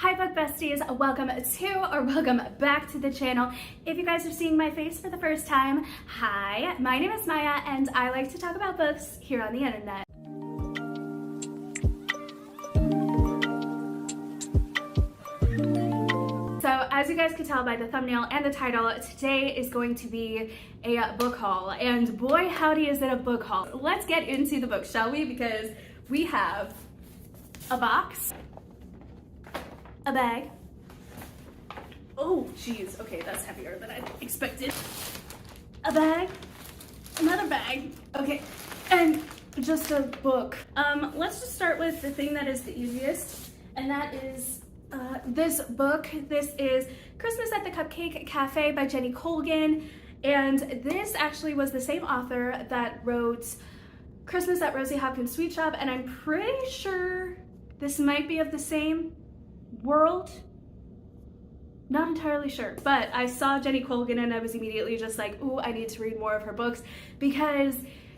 Hi book besties, welcome to or welcome back to the channel. If you guys are seeing my face for the first time, hi, my name is Maya and I like to talk about books here on the internet. So as you guys can tell by the thumbnail and the title, today is going to be a book haul, and boy howdy is it a book haul. Let's get into the book, shall we? Because we have a box, a bag. Oh geez, okay, that's heavier than I expected. A bag, another bag, okay, and just a book. Let's just start with the thing that is the easiest, and that is this book. This is Christmas at the Cupcake Cafe by Jenny Colgan, and this actually was the same author that wrote Christmas at Rosie Hopkins Sweet Shop, and I'm pretty sure this might be of the same world. Not entirely sure, but I saw Jenny Colgan and I was immediately just like, ooh, I need to read more of her books, because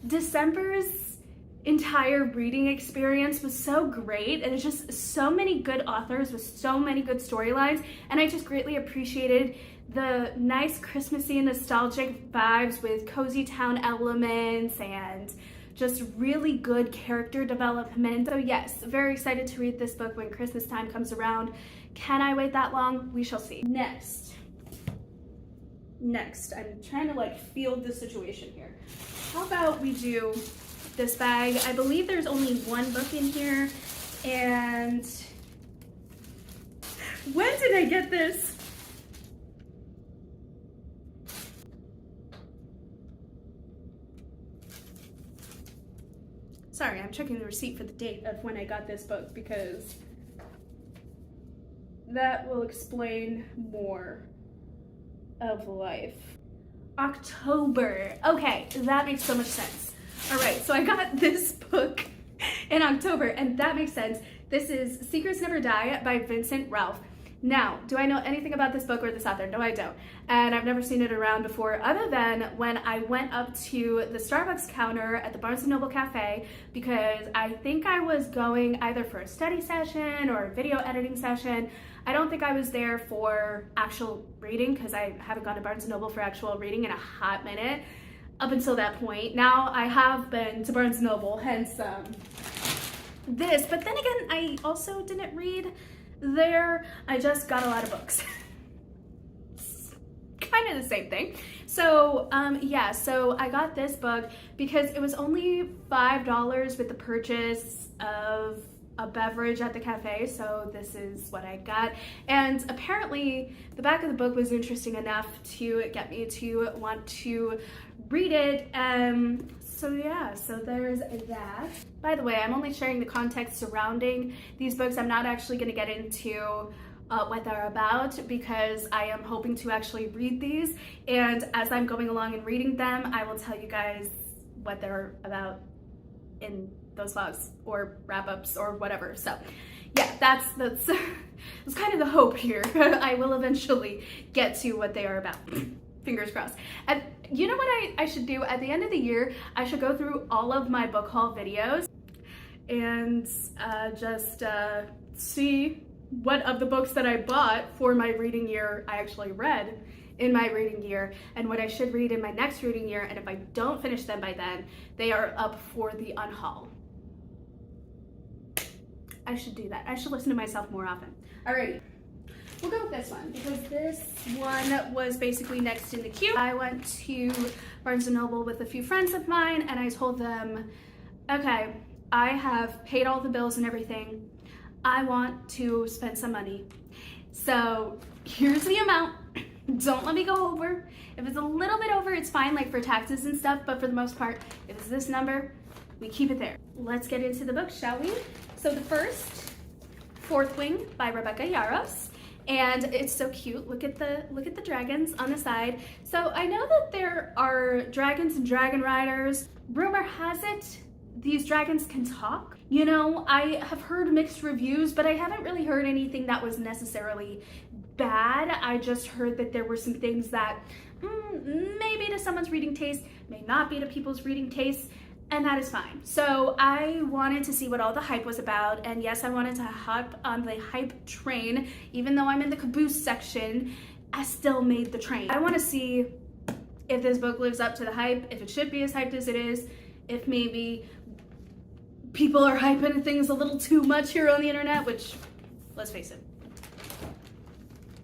December's entire reading experience was so great, and it's just so many good authors with so many good storylines, and I just greatly appreciated the nice Christmassy and nostalgic vibes with cozy town elements and just really good character development. So yes, very excited to read this book when Christmas time comes around. Can I wait that long? We shall see. Next, I'm trying to like field the situation here. How about we do this bag? I believe there's only one book in here, and when did I get this? Sorry, I'm checking the receipt for the date of when I got this book, because that will explain more of life. October. Okay, that makes so much sense. All right, so I got this book in October, and that makes sense. This is Secrets Never Die by Vincent Ralph. Now, do I know anything about this book or this author? No, I don't. And I've never seen it around before, other than when I went up to the Starbucks counter at the Barnes & Noble Cafe, because I think I was going either for a study session or a video editing session. I don't think I was there for actual reading, because I haven't gone to Barnes & Noble for actual reading in a hot minute up until that point. Now I have been to Barnes & Noble, hence this. But then again, I also didn't read there. I just got a lot of books. Kind of the same thing. So yeah, so I got this book because it was only $5 with the purchase of a beverage at the cafe, so this is what I got. And apparently the back of the book was interesting enough to get me to want to read it. So yeah, so there's that. By the way, I'm only sharing the context surrounding these books. I'm not actually going to get into what they're about, because I am hoping to actually read these, and as I'm going along and reading them, I will tell you guys what they're about in those vlogs or wrap-ups or whatever. So yeah, that's kind of the hope here. I will eventually get to what they are about. Fingers crossed. And you know what I should do at the end of the year? I should go through all of my book haul videos and just see what of the books that I bought for my reading year I actually read in my reading year, and what I should read in my next reading year, and if I don't finish them by then, they are up for the unhaul. I should do that. I should listen to myself more often. Alrighty. We'll go with this one, because this one was basically next in the queue. I went to Barnes & Noble with a few friends of mine, and I told them, okay, I have paid all the bills and everything. I want to spend some money. So here's the amount. Don't let me go over. If it's a little bit over, it's fine, like for taxes and stuff, but for the most part, if it's this number, we keep it there. Let's get into the book, shall we? So the first, Fourth Wing by Rebecca Yarros. And it's so cute. Look at the dragons on the side. So I know that there are dragons and dragon riders. Rumor has it these dragons can talk. You know, I have heard mixed reviews, but I haven't really heard anything that was necessarily bad. I just heard that there were some things that maybe to someone's reading taste, may not be to people's reading taste. and that is fine. So I wanted to see what all the hype was about, and yes, I wanted to hop on the hype train. Even though I'm in the caboose section, I still made the train. I want to see if this book lives up to the hype, if it should be as hyped as it is, if maybe people are hyping things a little too much here on the internet, which, let's face it,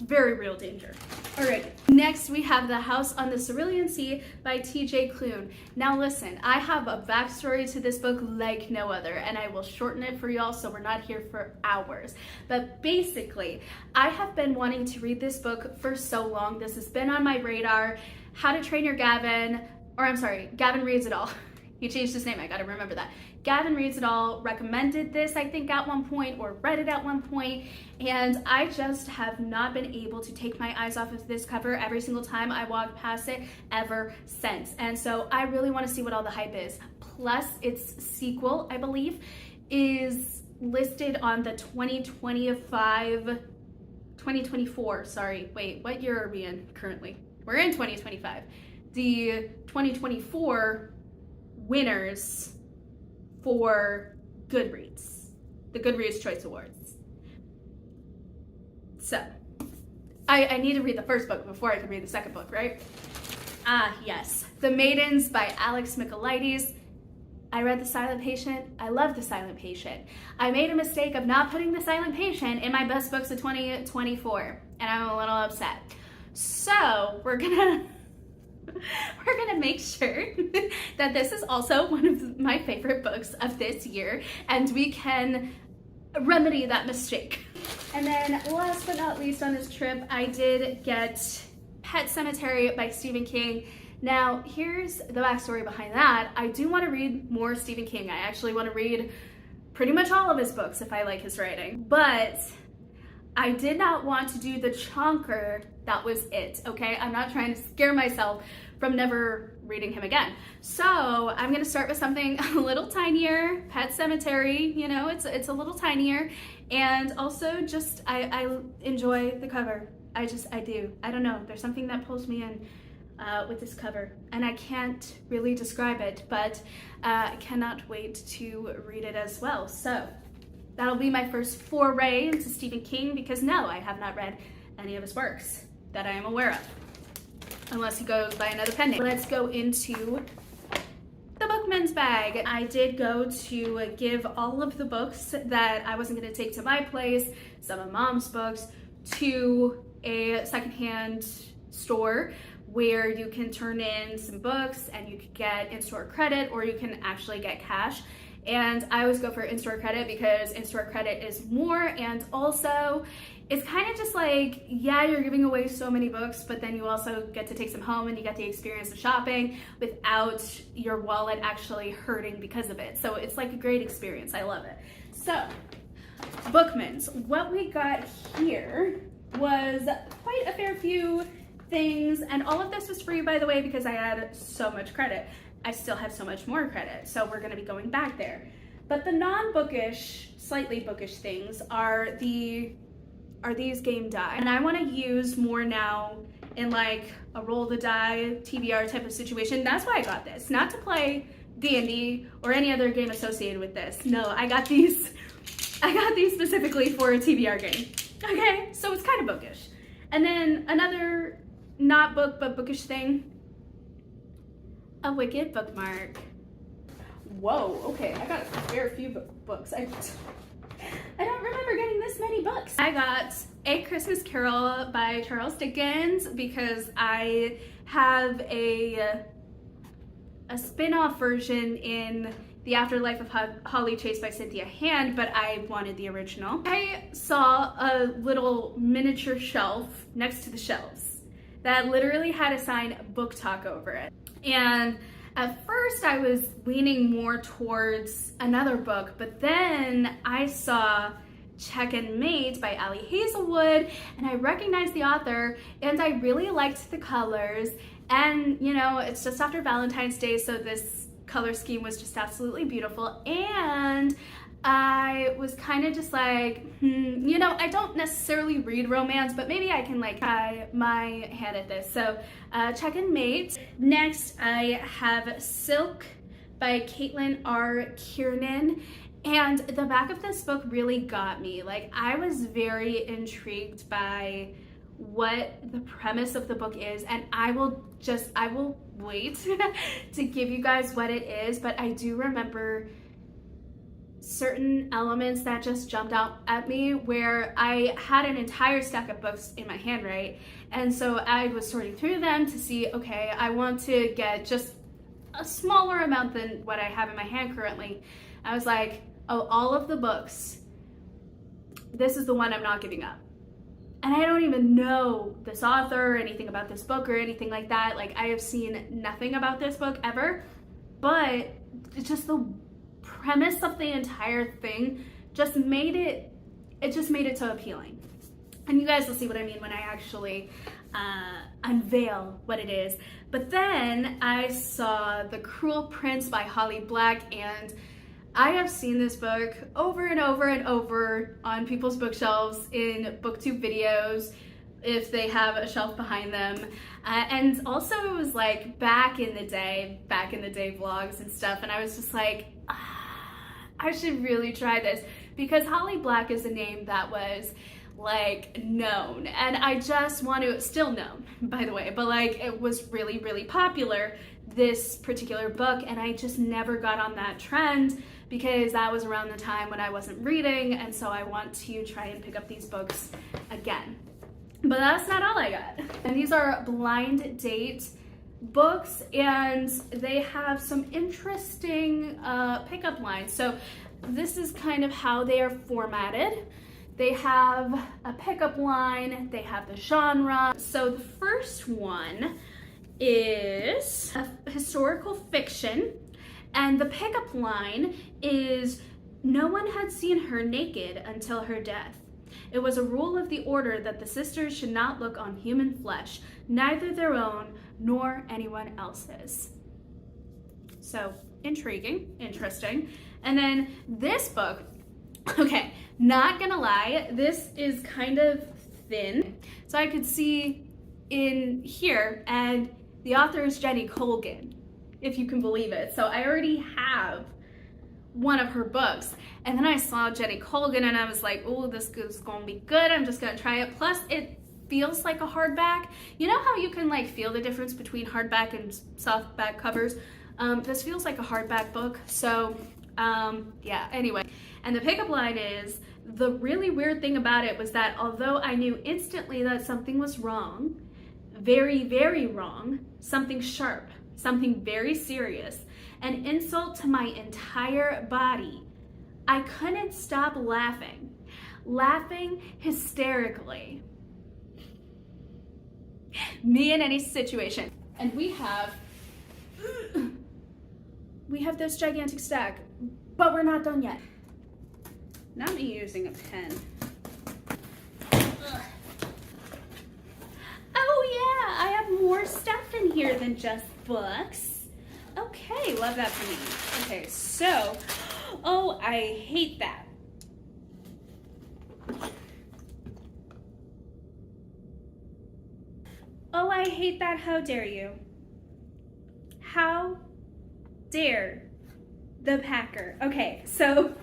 very real danger. All right, next we have The House on the Cerulean Sea by T.J. Klune. Now listen, I have a backstory to this book like no other, and I will shorten it for y'all so we're not here for hours. But basically, I have been wanting to read this book for so long. This has been on my radar. How to Train Your Gavin, or I'm sorry, Gavin Reads It All. He changed his name, I gotta remember that. Gavin Reads It All recommended this, I think, at one point, or read it at one point, and I just have not been able to take my eyes off of this cover every single time I walk past it ever since. And so I really want to see what all the hype is. Plus, its sequel, I believe, is listed on the 2024, sorry, wait, what year are we in currently? We're in 2025. The 2024 winners for Goodreads, the Goodreads Choice Awards. So, I need to read the first book before I can read the second book, right? Ah, yes. The Maidens by Alex Michaelides. I read The Silent Patient. I love The Silent Patient. I made a mistake of not putting The Silent Patient in my best books of 2024, and I'm a little upset. So, we're gonna make sure that this is also one of my favorite books of this year, and we can remedy that mistake. And then last but not least on this trip, I did get Pet Sematary by Stephen King. Now, here's the backstory behind that. I do want to read more Stephen King. I actually want to read pretty much all of his books if I like his writing, but I did not want to do the chonker that was it, okay? I'm not trying to scare myself from never reading him again. So I'm gonna start with something a little tinier, Pet Sematary, you know, it's a little tinier, and also just, I enjoy the cover. I do. I don't know, there's something that pulls me in with this cover, and I can't really describe it, but I cannot wait to read it as well. So that'll be my first foray into Stephen King, because no, I have not read any of his works that I am aware of, unless he goes by another pen name. Let's go into the Bookman's bag. I did go to give all of the books that I wasn't gonna take to my place, some of Mom's books, to a secondhand store where you can turn in some books and you could get in-store credit, or you can actually get cash. And I always go for in-store credit because in-store credit is more, and also it's kind of just like, yeah, you're giving away so many books, but then you also get to take some home and you get the experience of shopping without your wallet actually hurting because of it. So it's like a great experience. I love it. So, Bookman's. What we got here was quite a fair few things, and all of this was free, by the way, because I had so much credit. I still have so much more credit, so we're gonna be going back there. But the non-bookish, slightly bookish things are these game die. And I wanna use more now in like a roll the die, TBR type of situation. That's why I got this, not to play D&D or any other game associated with this. No, I got these specifically for a TBR game. Okay, so it's kind of bookish. And then another not book but bookish thing, a Wicked bookmark. Whoa, okay, I got a fair few books. I don't remember getting this many books. I got A Christmas Carol by Charles Dickens because I have a spin-off version in The Afterlife of Holly Chase by Cynthia Hand, but I wanted the original. I saw a little miniature shelf next to the shelves that literally had a sign Book Talk over it. And at first I was leaning more towards another book, but then I saw Check and Mate by Ali Hazelwood, and I recognized the author, and I really liked the colors. And you know, it's just after Valentine's Day, so this color scheme was just absolutely beautiful. And I was kind of just like, you know, I don't necessarily read romance, but maybe I can like try my hand at this. So Check and Mate. Next, I have Silk by Caitlin R. Kiernan. And the back of this book really got me. Like, I was very intrigued by what the premise of the book is, and I will wait to give you guys what it is, but I do remember certain elements that just jumped out at me, where I had an entire stack of books in my hand, right? And so I was sorting through them to see, okay, I want to get just a smaller amount than what I have in my hand currently. I was like, oh, all of the books, this is the one I'm not giving up. And I don't even know this author or anything about this book or anything like that. Like, I have seen nothing about this book ever, but it's just the premise of the entire thing just made it so appealing. And you guys will see what I mean when I actually unveil what it is. But then I saw The Cruel Prince by Holly Black, and I have seen this book over and over and over on people's bookshelves in booktube videos, if they have a shelf behind them. And also it was like back in the day vlogs and stuff, and I was just like, I should really try this, because Holly Black is a name that was like known, and I just want to, still known by the way, but like it was really, really popular, this particular book, and I just never got on that trend because that was around the time when I wasn't reading, and so I want to try and pick up these books again. But that's not all I got. And these are blind date books, and they have some interesting pickup lines. So this is kind of how they are formatted. They have a pickup line, they have the genre. So the first one is a historical fiction, and the pickup line is, no one had seen her naked until her death. It was a rule of the order that the sisters should not look on human flesh, neither their own nor anyone else's. So intriguing, interesting. And then this book, okay, not gonna lie, this is kind of thin. So I could see in here, and the author is Jenny Colgan, if you can believe it. So I already have one of her books, and then I saw Jenny Colgan and I was like, oh, this is gonna be good, I'm just gonna try it. Plus it feels like a hardback. You know how you can like feel the difference between hardback and softback covers? This feels like a hardback book. So yeah, anyway. And the pickup line is, the really weird thing about it was that although I knew instantly that something was wrong, very, very wrong, something sharp, something very serious, an insult to my entire body, I couldn't stop laughing hysterically. Me in any situation. And we have this gigantic stack, but we're not done yet. Not me using a pen. Ugh. Oh yeah, I have more stuff in here than just books. Okay, love that for me. Okay, so, oh, I hate that. Oh, I hate that. How dare you? How dare the packer? Okay, so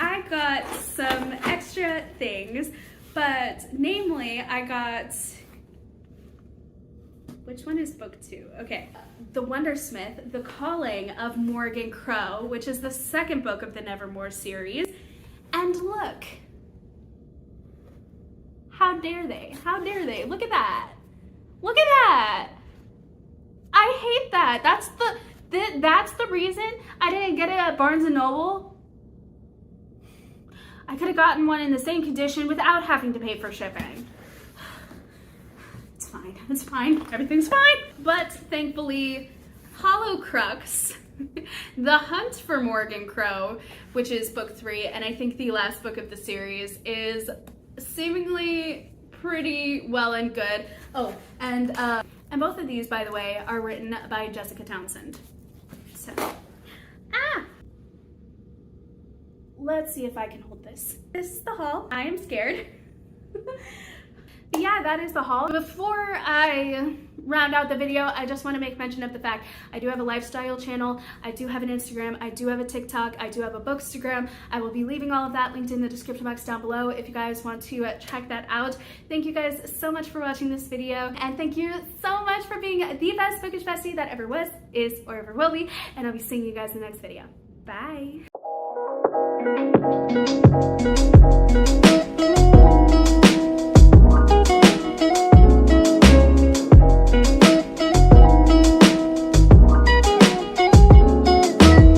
I got some extra things, but namely I got, which one is book 2? Okay, The Wondersmith, The Calling of Morgan Crow, which is the second book of the Nevermore series. And look, how dare they? How dare they? Look at that. Look at that. I hate that. That's the reason I didn't get it at Barnes & Noble. I could have gotten one in the same condition without having to pay for shipping. It's fine, it's fine, everything's fine. But thankfully, Hollow Crux, The Hunt for Morgan Crow, which is book 3, and I think the last book of the series, is seemingly pretty well and good. Oh, and both of these, by the way, are written by Jessica Townsend. So, let's see if I can hold this. This is the haul. I am scared. Yeah, that is the haul. Before I round out the video, I just want to make mention of the fact I do have a lifestyle channel, I do have an Instagram, I do have a TikTok, I do have a Bookstagram. I will be leaving all of that linked in the description box down below if you guys want to check that out. Thank you guys so much for watching this video, and thank you so much for being the best bookish bestie that ever was, is, or ever will be, and I'll be seeing you guys in the next video. Bye!